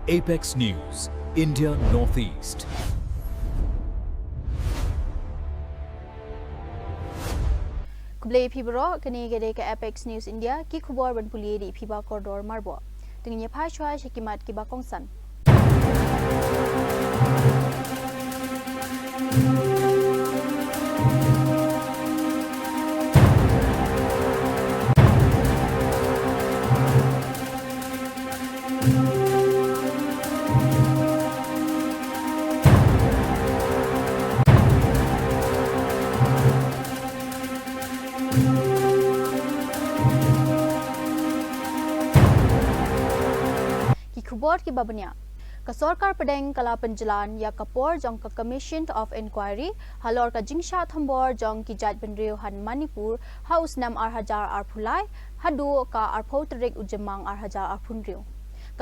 Apex News, India Northeast. Kublai Pibro kani gede ke Apex News India ki khubor ban pulie di phiba koridor marbo tingnya phai chwa shikimat ki ba kongsan khubor ki babanya ka sarkar pedeng kala penjalan ya kapor jong ka commission of inquiry halor ka jingsha thambor jong ki jat benriu han manipur haus nam ar hajar ar phulai hadu ka ar photrik ujemang ar hajar ar phunriu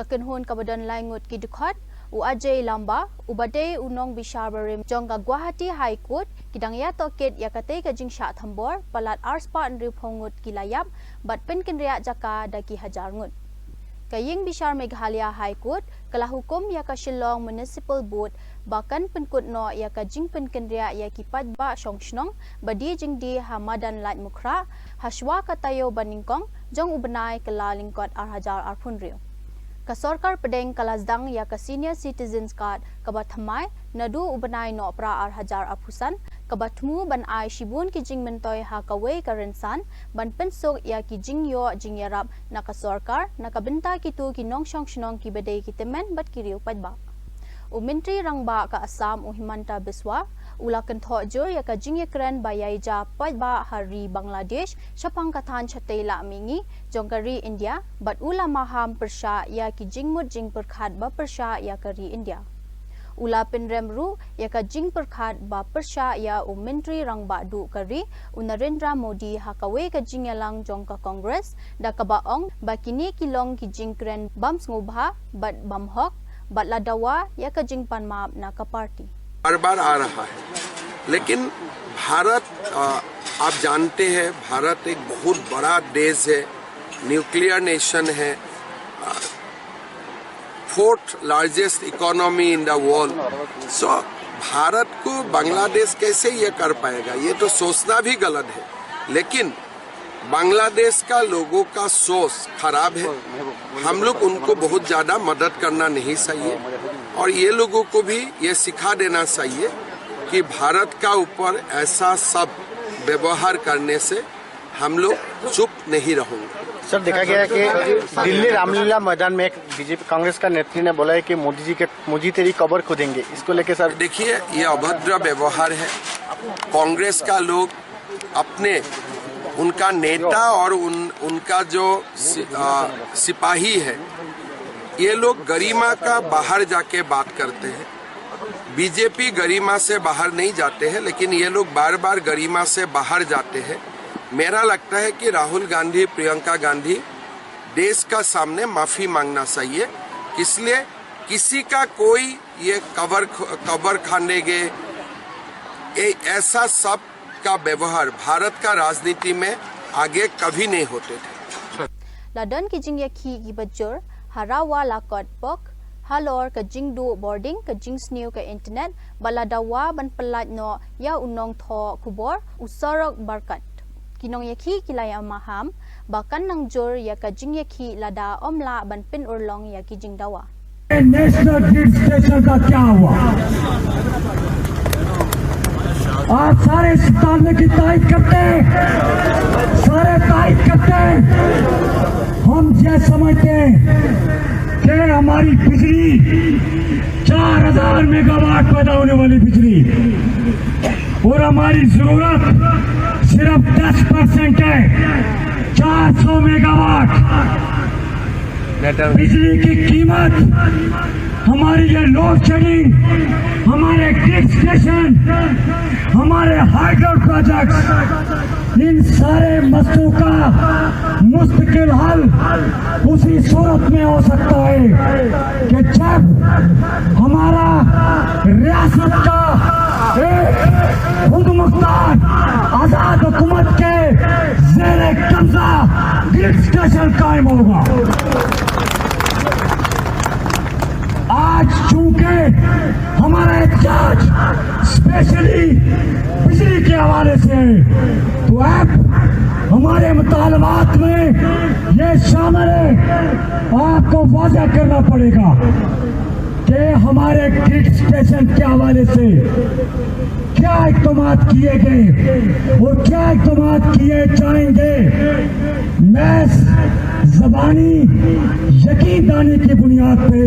ka kenhon ka badan laingut ki dukhat u ajay lamba ubade unong bishabarim jong ka Guwahati High Court kidang ya toket ya katay ka jingsha thambor palat ar spa nriu phongut ki layap bat pen kenria jaka daki hajar ngut Kaying Bishar Meghalaya High Court kala hukum ya ka Shillong Municipal Board bahkan penkut no ya ka jing penkendria ya ki padba songshnong badi jing di hamadan lat mukra haswa katayo baningkong jong ubenai kala lingkot ar hajar ar phunriu ka sarkar pedeng kalazdang ya ka senior citizens card ka bathamai nadu ubenai no pra ar hajar apusan ka batmu ban ai shibun ki jing mentoy ha ka wei ka rensan ban pensok ya ki jing yo jing yarap na ka sarkar na ka benta ki tu ki nong shong shnong ki bedai ki temen bat ki riu padba u menteri rangba ka Assam u Himanta Biswa ulakan tho jor ya ka jing yakran bayai ja padba hari Bangladesh shapang kathan chatela mingi jongkari India bat ulama ham persha ya ki jing mut jing perkhat ba persha ya kari India Ula penremru ya ka jing perkhat ba persha ya u menteri rangba du kari u Narendra Modi hakawe ka jing yalang jong ka Congress da ka baong bakini kilong ki jing kren bam ngubha bat bam hok bat ladawa ya ka jing panma na ka party बार-बार आ रहा है लेकिन भारत आप जानते हैं भारत एक बहुत बड़ा देश है न्यूक्लियर नेशन है fourth largest economy in the world so Bharat को बांग्लादेश कैसे ये कर पाएगा ये तो सोचना भी गलत है लेकिन बांग्लादेश का लोगों का सोच खराब है हम लोग उनको बहुत ज़्यादा मदद करना नहीं चाहिए और ये लोगों को भी ये सिखा देना चाहिए कि भारत का ऊपर ऐसा सब व्यवहार करने से हम लोग चुप नहीं रहेंगे सर देखा गया है कि दिल्ली रामलीला मैदान में एक बीजेपी कांग्रेस का नेत्री ने बोला है कि मोदी तेरी कब्र खोदेंगे इसको लेके सर देखिए ये अभद्र व्यवहार है कांग्रेस का लोग अपने उनका नेता और उनका जो सिपाही है ये लोग गरिमा का बाहर जाके बात करते हैं बीजेपी गरिमा से बाहर नहीं जाते हैं लेकिन ये लोग बार बार गरिमा से बाहर जाते हैं मेरा लगता है कि राहुल गांधी प्रियंका गांधी देश का सामने माफी मांगना चाहिए इसलिए किसी का कोई ये कबर खाने गए ऐसा सब का व्यवहार भारत का राजनीति में आगे कभी नहीं होते थे लादन की जिंग यखी की बच्चोर हरावा लाकट पक halor ka jingdu boarding ka jingsnew ka internet baladawa ban pelat no ya unong tho khubor usarok barkat kinong yakhi kilaya maham bakan nang jor ya ka jing yakhi lada omla ban pin urlong ya ki jingdawa national grid station का क्या हुआ आज सारे अस्पताल में की तारीफ करते हैं सारे तारीफ करते हैं हम ये समझते हैं कि हमारी बिजली 4000 मेगावाट पैदा होने वाली बिजली और हमारी जरूरत सिर्फ 10% है 400 मेगावाट बिजली की कीमत हमारी ये लोड शेडिंग हमारे ग्रिड स्टेशन हमारे हाइड्रो प्रोजेक्ट इन सारे मसलों का मुस्तकिल हल उसी सूरत में हो सकता है कि जब हमारा रियासत का एक खुद मुख्तार आजाद हुकूमत के ज़ेरे कब्जा ग्रिड स्टेशन कायम होगा आज चूंकि हमारा एहतजाज स्पेशली बिजली के हवाले से है, तो अब हमारे मुतालबात में ये शामिल है, आपको वादा करना पड़ेगा कि हमारे ग्रिड स्टेशन के हवाले से क्या इक़दाम किए गए और क्या इक़दाम किए जाएंगे। मैं ज़बानी यकीन दानी की बुनियाद पे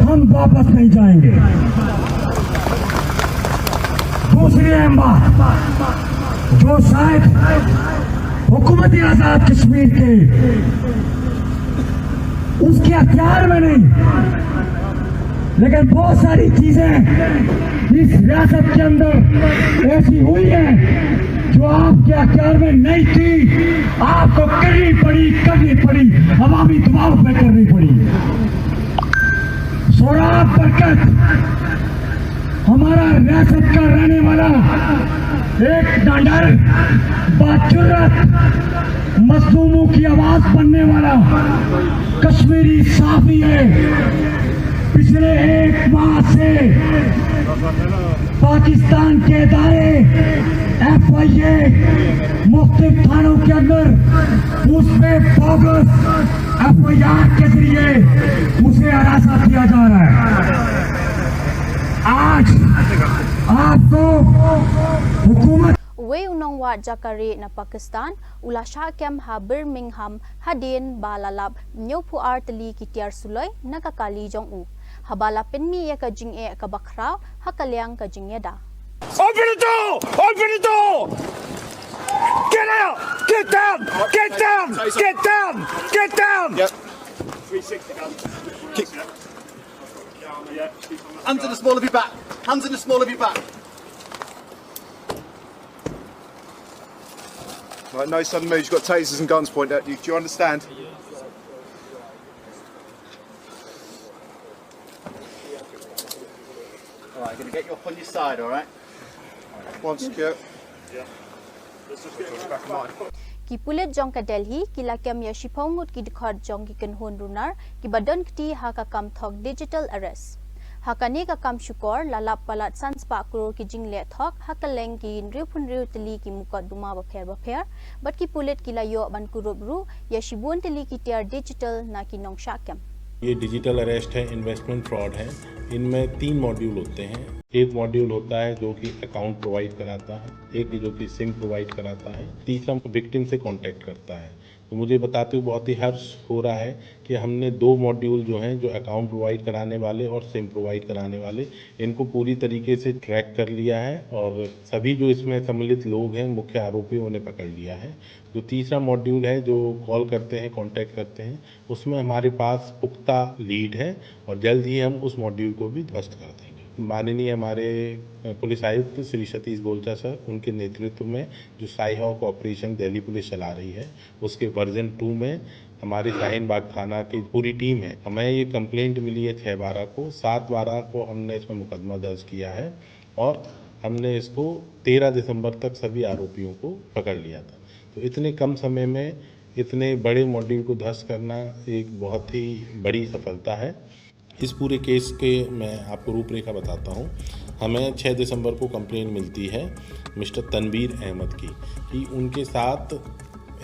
हम वापस नहीं जाएंगे। दूसरी अहम बात जो शायद हुकूमत आज़ाद कश्मीर के उसके अख्तियार में नहीं, लेकिन बहुत सारी चीजें इस रियासत के अंदर ऐसी हुई है जो आपके अख्तियार में नहीं थी, आपको करनी पड़ी, अवामी दबाव पे करनी पड़ी। सोराब बरकत हमारा रियासत का रहने वाला एक डंडर बाजुर्रत मजलूमों की आवाज बनने वाला कश्मीरी साफी है। पिछले एक माह से पाकिस्तान के इदारे FIA मुख्तलिफ थानों के अंदर उसमें बोगस FIR के जरिए उसे हरासा किया जा रहा है। आज आपको हुकूमत Uwe unong wa Jakari na Pakistan ula syakem ha Birmingham hadin balalap nyopu arteli kitiar suloi nakakali jong u habala penmi ya ka jing e ka bakrao hakaliang ka jing da. Open the door! Open the door! Get out! Get down! Get down! Get down! Get down! Yep. 360 gun. Kick. Hands in the small of your back. Hands in the small of your back. Right, no sudden moves. You've got tasers and guns pointed at you. Do you understand? Alright, I'm going to get you up on your side, alright? One secure. Yeah. Let's just get back in line. Ki pulit jong ka Delhi kila kem ya shipongut ki dikhot jong ki kenhon runar ki badon kti ha ka kam thok digital arrest. Hakani ka kam shukor lalap palat sanspa kror ki jingle thok hakaleng ki riupun riu teli ki mukot duma bapher but ki pulit kila yo ban kurubru ya shibun teli ki tiar digital na ki nong shakem. ये digital arrest है, investment fraud है। इनमें 3 module होते हैं। एक module होता है जो कि अकाउंट प्रोवाइड कराता है, एक जो कि सिम प्रोवाइड कराता है, तीसरा विक्टिम से कांटेक्ट करता है। तो मुझे बताते हुए बहुत ही हर्ष हो रहा है कि हमने 2 मॉड्यूल जो हैं, जो अकाउंट प्रोवाइड कराने वाले और सिम प्रोवाइड कराने वाले, इनको पूरी तरीके से ट्रैक कर लिया है और सभी जो इसमें सम्मिलित लोग हैं, मुख्य आरोपियों ने पकड़ लिया है। जो तीसरा मॉड्यूल है जो कॉल करते हैं, कांटेक्ट करते हैं, उसमें हमारे पास पुख्ता लीड है और जल्द ही हम उस मॉड्यूल को भी ध्वस्त कर देंगे। माननीय हमारे पुलिस आयुक्त श्री सतीश गोलचा सर, उनके नेतृत्व में जो साई-हॉक ऑपरेशन दिल्ली पुलिस चला रही है, उसके वर्जन 2 में हमारे शाहीन बाग थाना की पूरी टीम है। हमें ये कंप्लेंट मिली है 6/12 को, 7/12 को हमने इसमें मुकदमा दर्ज किया है और हमने इसको 13 दिसंबर तक सभी आरोपियों को पकड़ लिया था। तो इतने कम समय में इतने बड़े मॉड्यूल को ध्वस्त करना एक बहुत ही बड़ी सफलता है। इस पूरे केस के मैं आपको रूपरेखा बताता हूँ। हमें 6 दिसंबर को कंप्लेंट मिलती है मिस्टर तनवीर अहमद की कि उनके साथ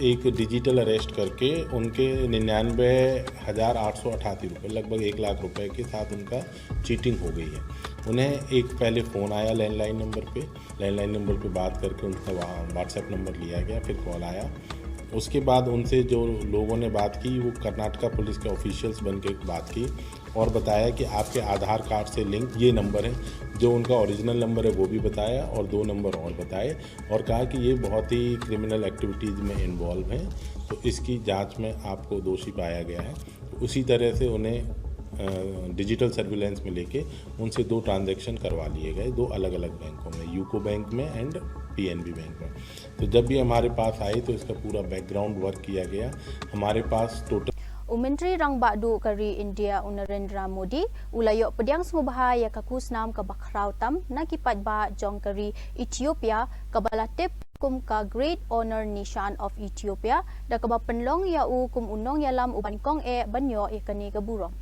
एक डिजिटल अरेस्ट करके उनके 99,888 रुपये, लगभग 1 लाख रुपए के साथ उनका चीटिंग हो गई है। उन्हें एक पहले फ़ोन आया लैंडलाइन नंबर पे बात करके उनका व्हाट्सएप नंबर लिया गया, फिर कॉल आया। उसके बाद उनसे जो लोगों ने बात की वो कर्नाटका पुलिस के ऑफिशियल्स बन के बात की और बताया कि आपके आधार कार्ड से लिंक ये नंबर है। जो उनका ओरिजिनल नंबर है वो भी बताया और 2 नंबर और बताए और कहा कि ये बहुत ही क्रिमिनल एक्टिविटीज़ में इन्वॉल्व हैं, तो इसकी जांच में आपको दोषी पाया गया है। तो उसी तरह से उन्हें डिजिटल सर्विलेंस में लेके उनसे 2 ट्रांजैक्शन करवा लिए गए, 2 अलग अलग बैंकों में, यूको बैंक में एंड PNB बैंक में। तो जब भी हमारे पास आई तो इसका पूरा बैकग्राउंड वर्क किया गया। हमारे पास total Menteri Rang Badu kari India Narendra Modi ulayok pediang sumubha ya kakus nam ka bakrau tam nakipat ba jong kari Ethiopia kabalatip kum ka Great Honor Nishan of Ethiopia da ka penlong ya u kum unong ya lam uban kong e banyo ya kani ka burong.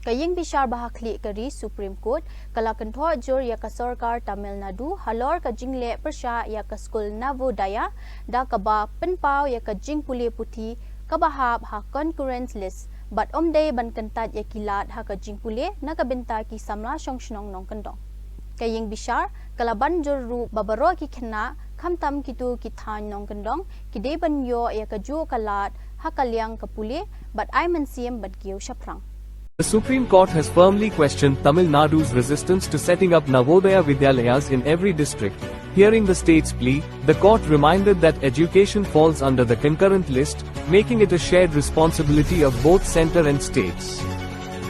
Kaying bishar bahakli kari Supreme Court kala kentho jur ya ka sarkar Tamil Nadu halor ka jingle persya ya ka skul Navodaya da ka ba penpau ya ka jing pule puthi ka bahab ha concurrence list but omde ban kentat ya kilat ha ka jing pule na ka benta ki samla songshonong nong kendong. Kaying bishar kala ban jur ru babaro ki khna khamtam kitu ki than nong kendong ki de ban yo ya ka ju kalat ha kalyang ka pule but I man siem ban kiu shaprang. The Supreme Court has firmly questioned Tamil Nadu's resistance to setting up Navodaya Vidyalayas in every district. Hearing the state's plea, the court reminded that education falls under the concurrent list, making it a shared responsibility of both centre and states.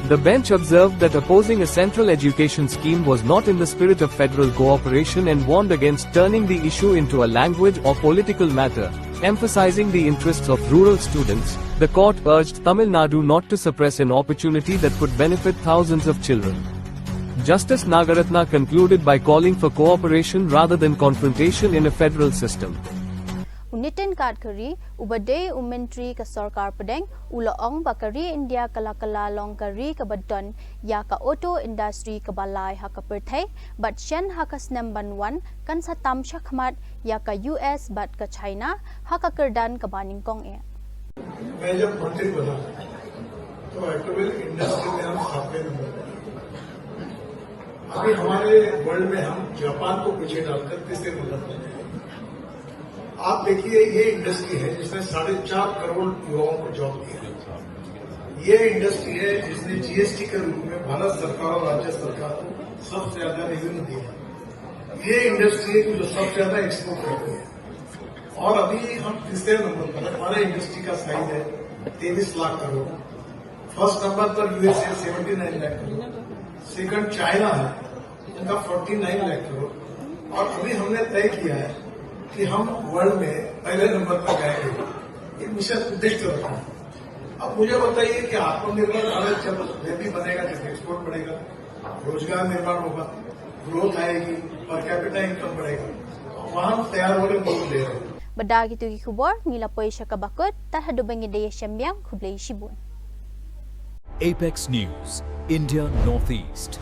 The bench observed that opposing a central education scheme was not in the spirit of federal cooperation and warned against turning the issue into a language or political matter. Emphasizing the interests of rural students, the court urged Tamil Nadu not to suppress an opportunity that could benefit thousands of children. Justice Nagaratna concluded by calling for cooperation rather than confrontation in a federal system. Unitin Kadkari, Ubade Umentri ka Sarkar Pedeng, Ulaong Bakari India Kalakala Long Kari Kabadon, Yaka Auto Industry Kabalai Hakaperthe, but Shen Hakas Nambanwan, Kansatam Shakmat, Yaka US but ka China, Hakakerdan Kabaning Kong e. मैं जब मंत्री बना तो automobile industry में हम सातवें number पर। अभी हमारे वर्ल्ड में हम जापान को पीछे डालकर तीसरे नंबर पर हैं। आप देखिए ये इंडस्ट्री है जिसने 4.5 करोड़ युवाओं को जॉब दिया। ये इंडस्ट्री है जिसने जीएसटी के रूप में भारत सरकार और राज्य सरकार को सबसे ज्यादा रेवेन्यू दिया। ये इंडस्ट्री है जो सबसे ज्यादा एक्सपोर्ट करती है और अभी हम तीसरे नंबर पर हमारे इंडस्ट्री का साइज है 23 लाख करोड़। फर्स्ट नंबर पर USA 79 lakh crore, second China है उनका 49 लाख करोड़ और अभी हमने तय किया है कि हम वर्ल्ड में पहले नंबर पर जाएंगे। एक मिशन उद्देश्य रखा है। अब मुझे बताइए कि आत्मनिर्भर भारत जब भी बनेगा, जब एक्सपोर्ट बढ़ेगा, रोजगार निर्माण होगा, ग्रोथ आएगी, पर कैपिटा इनकम बढ़ेगा, वहां तैयार होने को ले रहे हैं। Badagi tu kubor ngila poi syakabakot tahadu bangi daya syambiang kublai shibun. Apex News, India Northeast.